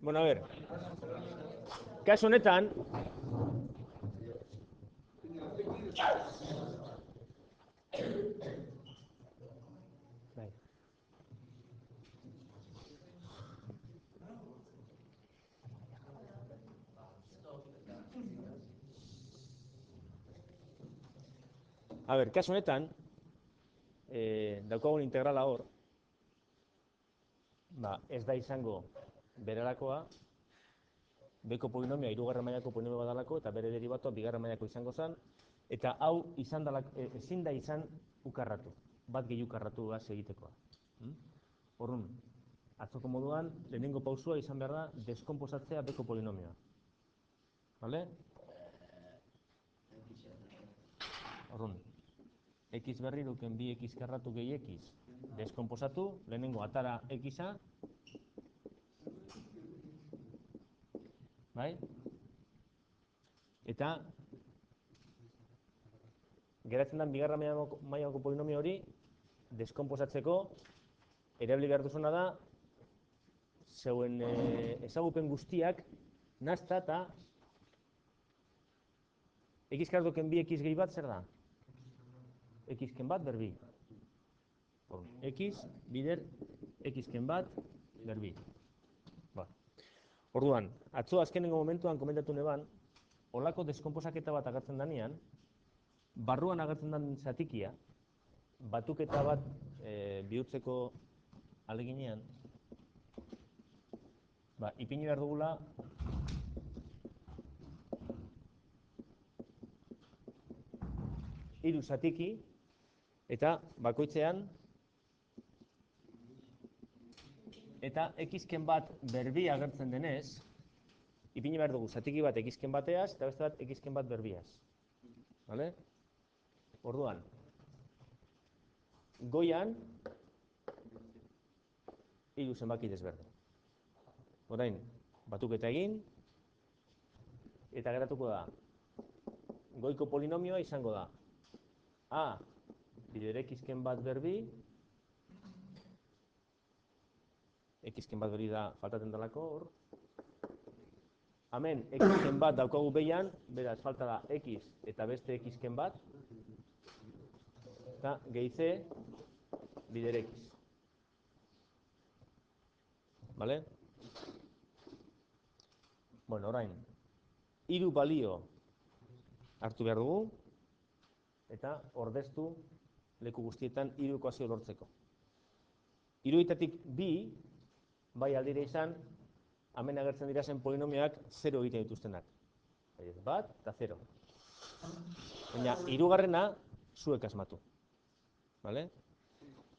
Bueno, a ver, kasu honetan, kasu honetan, daukagun integrala hor, ez da izango berelakoa, beko polinomioa hirugarren mailako polinomio badalako eta bere deribatoa bigarren mailako izango zen, eta hau ezin da izan ukarratu, bat gehi ukarratu gaz egitekoa. Orrun, atzoko moduan, lehenengo pausua izan behar da deskomposatzea beko polinomioa. Vale? Orrun, x berri duken bi x karratu gehi x deskomposatu, lehenengo atara x-a, bai? Eta geratzen den bigarren mailako polinomio hori deskomposatzeko erabili behar duzuna da zeuen ezagupen guztiak nazta eta x karratuken bi x gehi bat zer da? X-ken bat berbi. X bider X-ken bat berbi. Orduan, atzo azkenengo momentuan komentatu neban, olako deskomposaketa bat agertzen danean, barruan agertzen den zatikia, batuketa bat bihurtzeko aleginean, ipini behar dugula hiru zatiki eta bakoitzean eta x-ken bat berbi agertzen denez, ipini behar dugu zatiki bat x-ken bateaz eta beste bat x-ken bat berbiaz. Vale? Orduan, goian hiru zenbaki desberdin. Orain, batuketa egin eta geratuko da goiko polinomioa izango da a bider x-ken bat berbi, x-ken bat berbi da faltaten delako hor, hemen x-ken bat daukagu behian, beraz falta da x eta beste x-ken bat, eta gehi bider x. Vale? Bueno, orain, hiru balio hartu behar dugu, eta ordeztu leku guztietan hiru ekuazio lortzeko. Hiruetatik bi, bai aldire izan, hemen agertzen dira zen polinomioak 0 egiten dituztenak. Bat eta 0. Baina, hirugarrena zuek asmatu. Vale?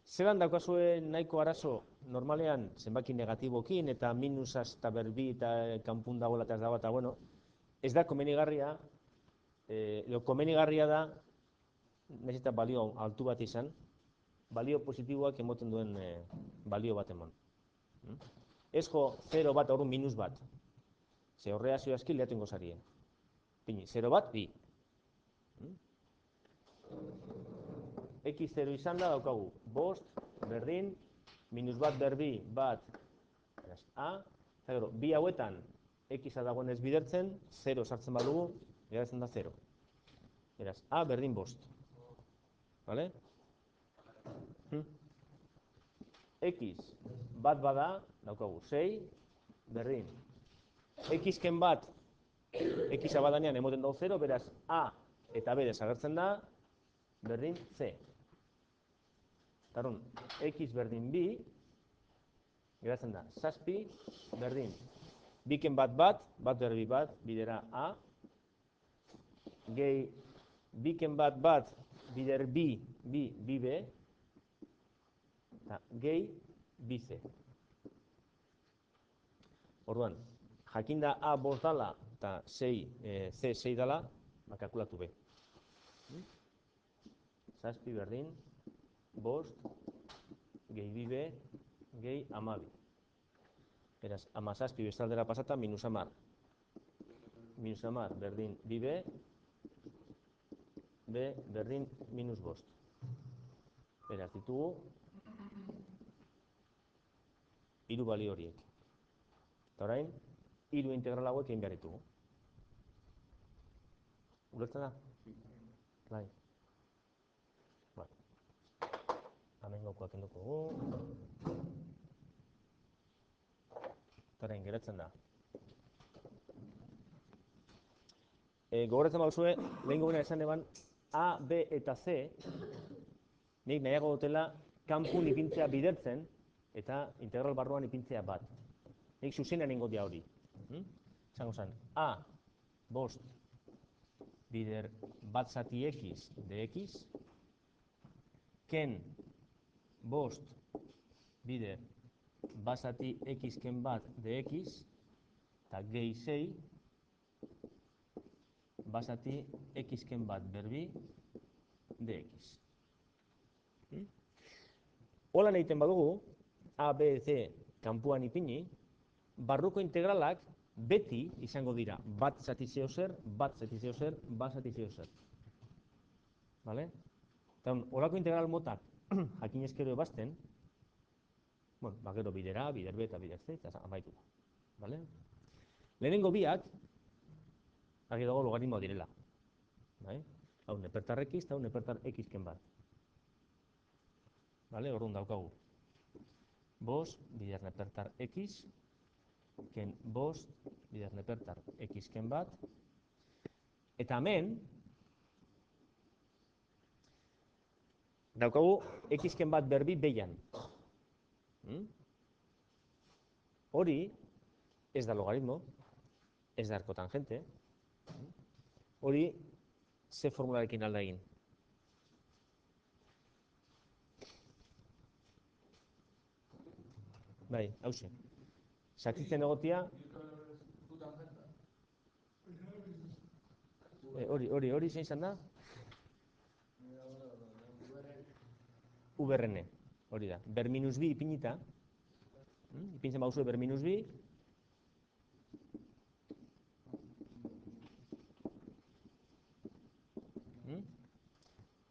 Zeran daukazue nahiko arazo normalean zenbaki negatibokin eta minusaz eta berbi eta kanpun dagoela eta ez dago eta bueno, ez da komenigarria, komenigarria da, nahiz eta balio altu bat izan, balio positiboak emoten duen balio bat emon. Ez jo 0 bat aurrun minus bat. Ze horreazio aski lehatu ingo zarie. Pini, 0 bat, bi. X0 izan da daukagu. Bost, berdin, minus bat berbi, bat, a. Eta gero, bi hauetan, X-a dagoenez bidertzen, 0 sartzen badugu, geratzen da 0. Beraz, a berdin bost. Vale? X bat bada, daukagu, 6, berdin. X-ken bat, X-a badanean emoten dugu 0, beraz, A eta B desagertzen da, berdin C. Tarun, X berdin B, geratzen da, zazpi, berdin. Biken bat bat, bat berbi bat, bidera A. Gehi, biken bat bat, bider B, B, B. Eta gehi, B, C. Orduan, jakinda A bost dala eta C 6 dala, kalkulatu B. Zazpi berdin, bost, gehi bibe, gehi amabi. Beraz, amazazpi bestaldera pasata, minus amar. Minus amar berdin bibe, B berdin minus bost. Beraz, ditugu hiru balio horiek. Eta orain, hiru integral hauek egin behar ditugu. Ulertzen da? Bai. Hemen gaukoak enduko dugu. Eta orain, geratzen da. Gogoratzen bauzue, lehen gobena esan eban, A, B eta C, nik nahiago dutela, kanpun ipintzea bidertzen, eta integral barruan ipintzea bat. Nik zuzenean ingo dia hori. Zango zen, A, bost, bider bat zati x dx, ken bost, bider bat zati x ken bat dx, eta gehi zei, basati x ken bat berbi dx. Hola egiten badugu, A, B, C kanpuan ipini, barruko integralak beti izango dira bat zati zeo zer, bat zati zeo zer, bat zati zeo zer. Vale? Eta horako integral motak jakin eskero ebazten, bueno, gero bider A, bider B eta bider C, eta amaitu da. Vale? Lehenengo biak, argi dago logaritmoa direla. Hau nepertar x eta hau nepertar x ken bat. Orduan daukagu. Bost bider nepertar x, ken bost bider nepertar x ken bat. Eta hemen, daukagu x ken bat berbi beian. Hori, ez da logaritmo, ez da arkotangente. Hori, ze formularekin alda egin. Bai, hauxe. Zatitzen egotia... Hori zein izan da? VRN, hori da. Ber minus bi ipinita. Ipintzen bauzue ber minus bi.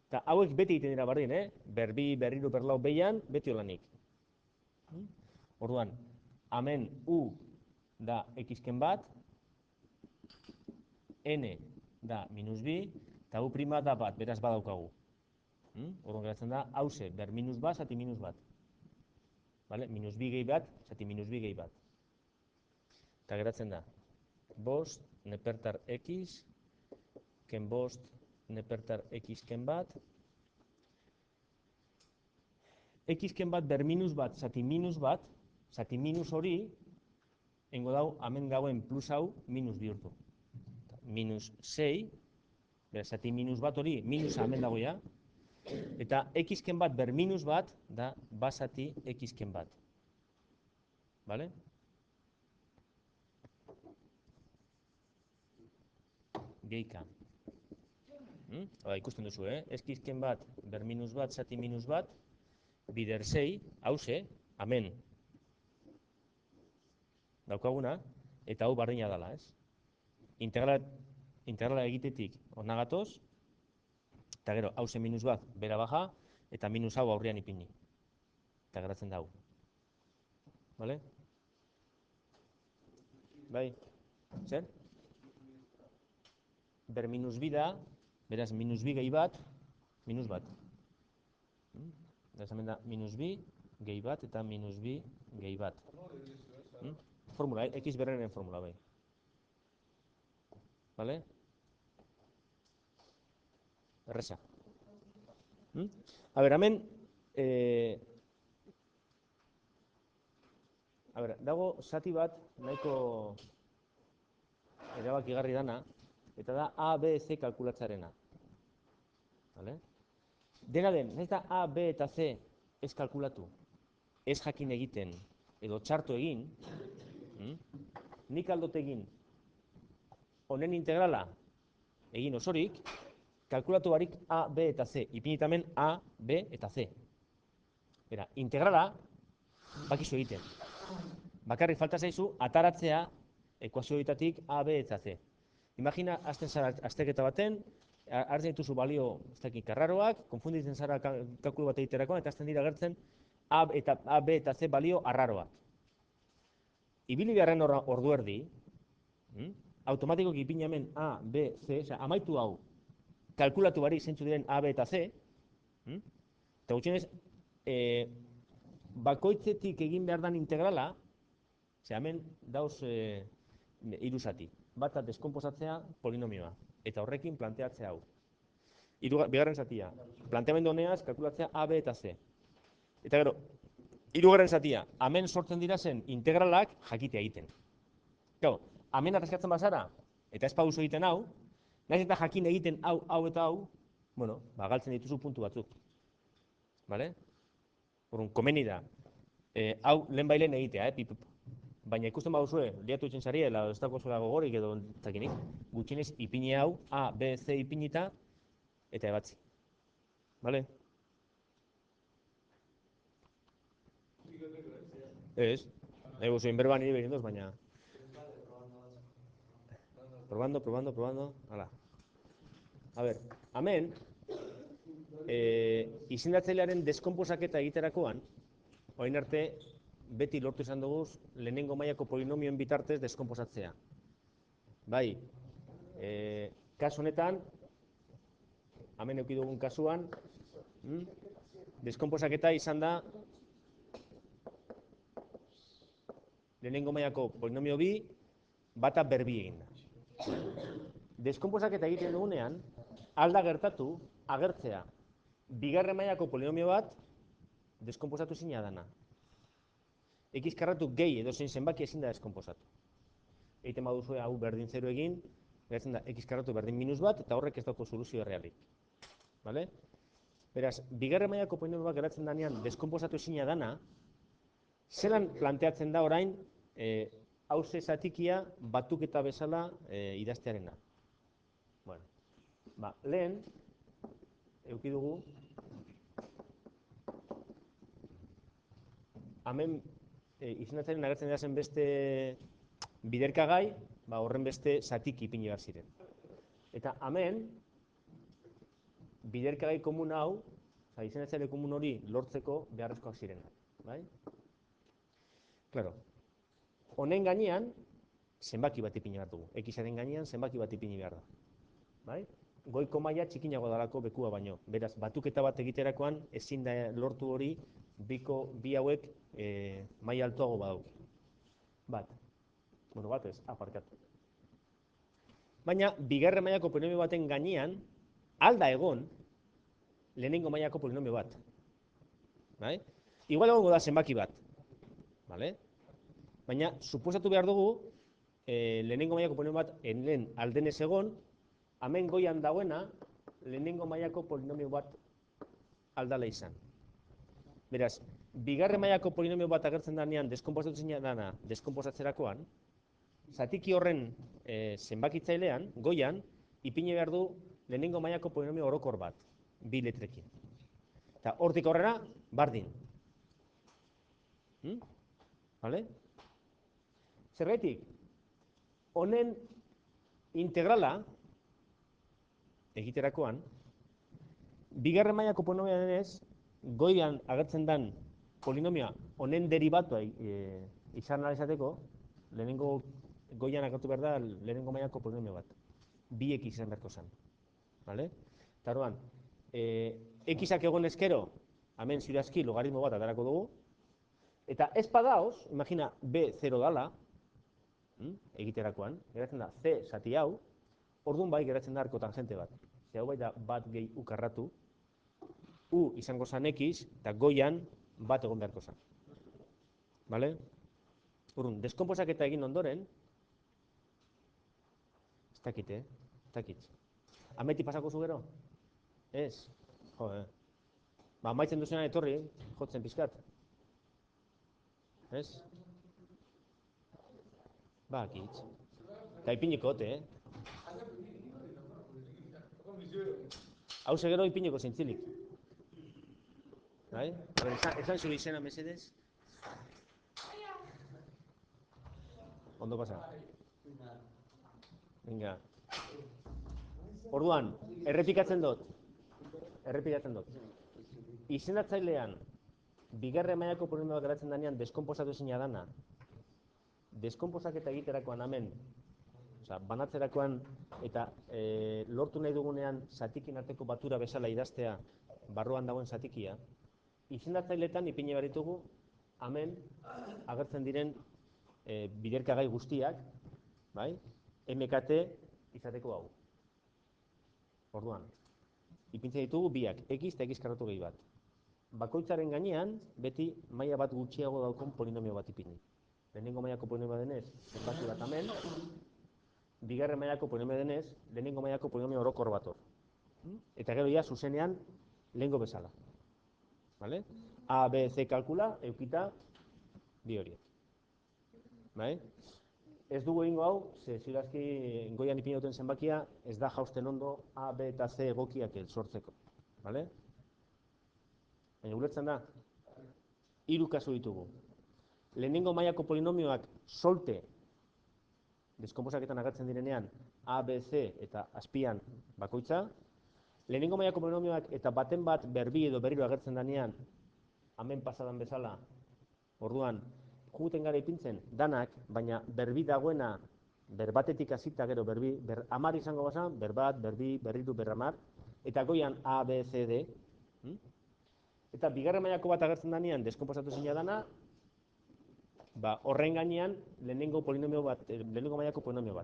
Eta hauek beti egiten dira bardin, berbi, berriru, berlau, beian, beti holanik. Orduan, hemen u da x ken bat, n da minus bi, eta u prima da bat, beraz badaukagu. Orduan geratzen da, hauze, ber minus bat, zati minus bat. Minus bi gehi bat, zati minus bi gehi bat. Eta geratzen da, bost, nepertar x, ken bost, nepertar x ken bat, x ken bat ber minus bat, zati minus hori, engo dau, hemen dagoen plus hau, minus bihurtu. Minus 6, zati minus bat hori, minus hemen dago ja, eta x ken bat ber minus bat, da basati x ken bat. Vale? Geika. Ikusten duzu, x ken bat ber minus bat, zati minus bat, bider 6, hauze, hemen daukaguna, eta hau bardina dela, ez? Integrala egitetik hona gatoz, eta gero, hauze minus bat, bera baja, eta minus hau aurrean ipini. Eta geratzen da hau. Bale? Bai? Zer? Ber minus bi da, beraz, minus bi gehi bat, minus bat. Beraz, hemen da, minus bi, gehi bat, eta minus bi, gehi bat. Formula, x berrenen formula, bai. Bale? Erresa. A ber, hemen, dago zati bat, nahiko erabakigarri dana, eta da A, B, C kalkulatzarena. Dena den, ez da A, B eta C ez kalkulatu, ez jakin egiten, edo txarto egin, nik aldot egin honen integrala egin osorik, kalkulatu barik A, B eta C, ipinitamen A, B eta C. Era, integrala bakizu egiten. Bakarrik falta zaizu ataratzea ekuazioetatik A, B eta C. Imagina, azten zara azterketa baten, hartzen dituzu balio ez dakit karraroak, konfunditzen zara kalkulu bat egiterakoan, eta azten dira gertzen A, B eta C balio arraroak. ibili beharren ordu erdi, automatikoki ipini hemen A, B, C, amaitu hau, kalkulatu bari zeintzu diren A, B eta C, eta gutxienez, bakoitzetik egin behar dan integrala, hemen dauz hiru zati. Bata deskonposatzea polinomioa, eta horrekin planteatzea hau. Bigarren zatia, planteamendu honeaz kalkulatzea A, B eta C. Eta gero, hirugarren zatia, hemen sortzen dira zen integralak jakitea egiten. Gau, hemen arraskatzen bazara, eta ez pauso egiten hau, nahiz eta jakin egiten hau eta hau, bueno, galtzen dituzu puntu batzuk. Bale? Horren, komeni da. Hau lehen bailen egitea, baina ikusten baduzue, liatu itzen zari, edo ez dago zuela gogorik edo zakinik, gutxienez ipini hau, A, B, C ipinita, eta ebatzi. Bale? Ez. Nahi guzuen berba nire behin doz, baina... Probando. Hala. A ber, hemen, izendatzailearen deskonposaketa egiterakoan, orain arte, beti lortu izan dugu lehenengo mailako polinomioen bitartez deskonposatzea. Bai, kasu honetan, hemen eduki dugun kasuan, deskonposaketa izan da lehenengo mailako polinomio bi, bata berbi egin da. Deskonposaketa egiten dugunean, alda gertatu, agertzea, bigarren mailako polinomio bat, deskonposatu zina dana. X-karratu gehi edo zein zenbaki ezin da deskonposatu. Egiten baduzue hau berdin 0 egin, geratzen da X-karratu berdin minus bat, eta horrek ez dauko soluzio errealik. Bale? Beraz, bigarren mailako polinomio bat geratzen danean deskonposatu zina dana, zelan planteatzen da orain, hauze zatikia batuketa bezala idaztearena. Bueno, lehen, eduki dugu, hemen izendatzailean agertzen dira zen beste biderkagai, horren beste zatik ipini behar ziren. Eta hemen, biderkagai komun hau, izendatzaile komun hori lortzeko beharrezkoak ziren. Bai? Claro. Honen gainean, zenbaki bat ipini behar dugu. X-aren gainean, zenbaki bat ipini behar da. Bai? Goiko maila txikinago dalako bekua baino. Beraz, batuketa bat egiterakoan, ezin da lortu hori, bi hauek maila altuago badauki. Bat. Bueno, bat ez, aparkatu. Baina, bigarren mailako polinomio baten gainean, alda egon, lehenengo mailako polinomio bat. Bai? Igual egongo da zenbaki bat. Vale? Baina, suposatu behar dugu, lehenengo mailako polinomio bat lehen aldenez egon, hemen goian dagoena, lehenengo mailako polinomio bat aldala izan. Beraz, bigarren mailako polinomio bat agertzen danean deskonposatzen dana deskonposatzerakoan, zatiki horren zenbakitzailean, goian, ipini behar du lehenengo mailako polinomio orokor bat, bi letrekin. Eta hortik horrela, bardin. Vale? Zergaitik, honen integrala, egiterakoan, bigarren mailako polinomioa denez, goian agertzen den polinomioa honen derivatua izan ahal izateko, lehenengo goian agertu behar da lehenengo mailako polinomio bat. Bi X izan beharko zen. Vale? Eta orduan, X-ak egon ezkero, hemen ziurazki logaritmo bat atarako dugu, eta ez padaoz, imagina B 0 dala, egiterakoan, geratzen da C zati hau, orduan bai geratzen da arko tangente bat. Ze hau bai da bat gehi U karratu, U izango zen X, eta goian bat egon beharko zen. Vale? Orduan, deskonposaketa egin ondoren, ez dakit, ez dakit. Ameti pasako zu gero? Ez? Jode. Maitzen duzuenan etorri, jotzen pizkat. Ez? Akitz. Eta ipiniko, Hau segero ipiniko zintzilik. Bai? Esan zure izena, mesedez? Ondo pasa. Venga. Orduan, errepikatzen dut. Izendatzailean, bigarren mailako polinomioa geratzen danean deskonposatu ezina dana, deskonposaketa egiterakoan hemen, banatzerakoan eta lortu nahi dugunean zatikin arteko batura bezala idaztea barruan dagoen zatikia, izendatzailetan ipini behar ditugu hemen agertzen diren biderkagai guztiak, bai? MKT izateko hau. Orduan, ipintzen ditugu biak, X eta X karratu gehi bat. Bakoitzaren gainean, beti maila bat gutxiago daukon polinomio bat ipini. Lehenengo mailako polinomio denez, espazio bat hemen, bigarren mailako polinomio denez, lehenengo mailako polinomio orokor bat hor. Eta gero ja, zuzenean, lehengo bezala. Vale? A, B, C kalkula, eukita, bi horiek. Bai? Ez dugu egingo hau, ze zirazki goian ipini duten zenbakia, ez da jausten ondo A, B eta C egokiak sortzeko. Vale? Baina ulertzen da, 3 kasu ditugu. Lehenengo mailako polinomioak solte, deskonposaketan agertzen direnean, A, B, C eta azpian bakoitza. Lehenengo mailako polinomioak eta baten bat berbi edo berriro agertzen denean, hemen pasadan bezala, orduan, juten gara ipintzen danak, baina berbi dagoena, berbatetik hasita gero berbi, 10 izango bazan, berbat, berbi, berritu, 10, eta goian A, B, C, D. Eta bigarren mailako bat agertzen denean, deskonposatu zina dana, horren gainean lehenengo mailako polinomio bat.